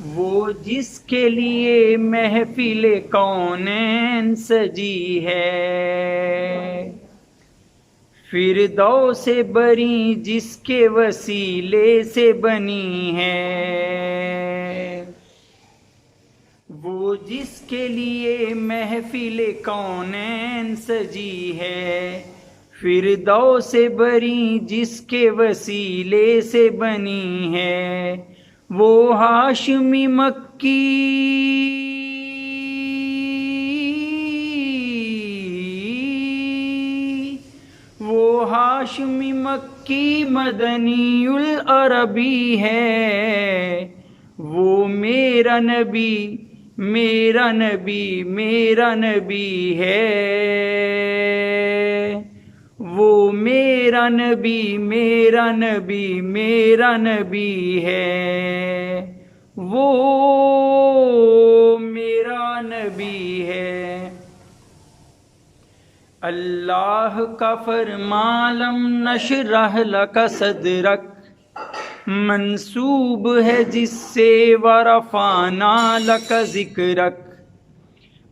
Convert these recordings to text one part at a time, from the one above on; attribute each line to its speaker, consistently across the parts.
Speaker 1: وہ جس کے لیے محفل کونین سجی ہے، فردوس بری جس کے وسیلے سے بنی ہے، وہ جس کے لیے محفل کونین سجی ہے، فردوس بری جس کے وسیلے سے بنی ہے، وہ ہاشمی مکی وہ ہاشمی مکی مدنی العربی ہے، وہ میرا نبی میرا نبی میرا نبی ہے، وہ میرا نبی میرا نبی میرا نبی ہے، وہ میرا نبی ہے۔ اللہ کا فرمان لم نشرح لک صدرک منسوب ہے جس سے ورفعنا لک ذکرک،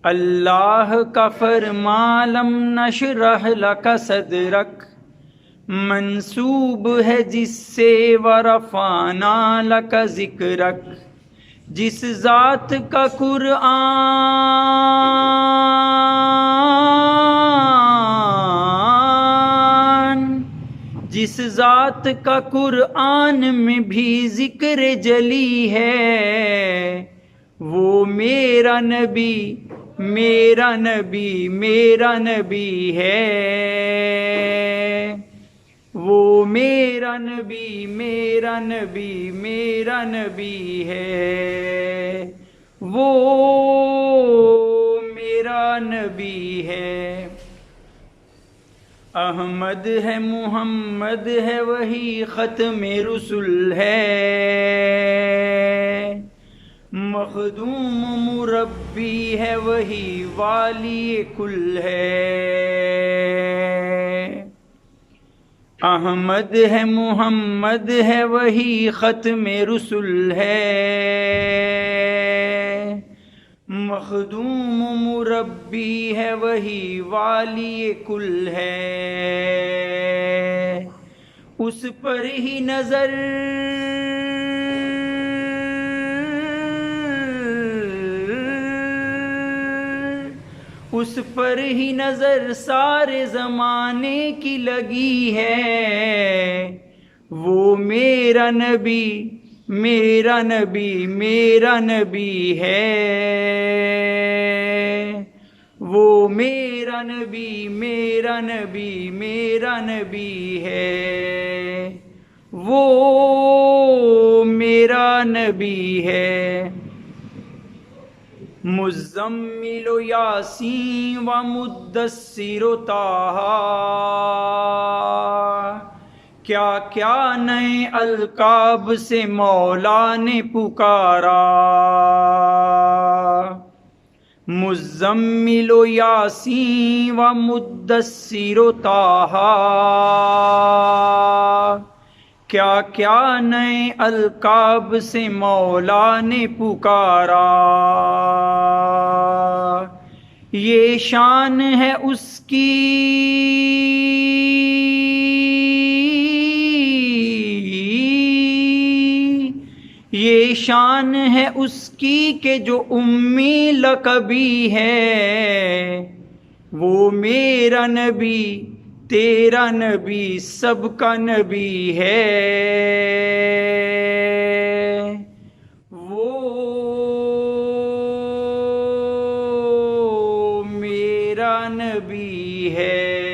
Speaker 1: اللہ کا فرمان لم نشرح لک صدرک منسوب ہے جس سے ورفعنا لک ذکرک، جس ذات کا قرآن میں بھی ذکر جلی ہے، وہ میرا نبی میرا نبی میرا نبی ہے، وہ میرا نبی میرا نبی میرا نبی ہے، وہ میرا نبی ہے۔ احمد ہے محمد ہے وہی ختم رسل ہے، مخدوم مربی ہے وہی والی کل ہے، احمد ہے محمد ہے وہی ختم رسل ہے، مخدوم مربی ہے وہی والی کل ہے، اس پر ہی نظر اس پر ہی نظر سارے زمانے کی لگی ہے، وہ میرا نبی میرا نبی میرا نبی ہے، وہ میرا نبی میرا نبی میرا نبی ہے، وہ میرا نبی ہے۔ مزمل و یاسین و مدثر و طٰہٰ، کیا کیا نئے القاب سے مولا نے پکارا، مزمل و یاسین و مدثر و طٰہٰ، کیا کیا نئے القاب سے مولا نے پکارا، یہ شان ہے اس کی یہ شان ہے اس کی کہ جو امی لقبی ہے، وہ میرا نبی تیرا نبی سب کا نبی ہے، وہ میرا نبی ہے۔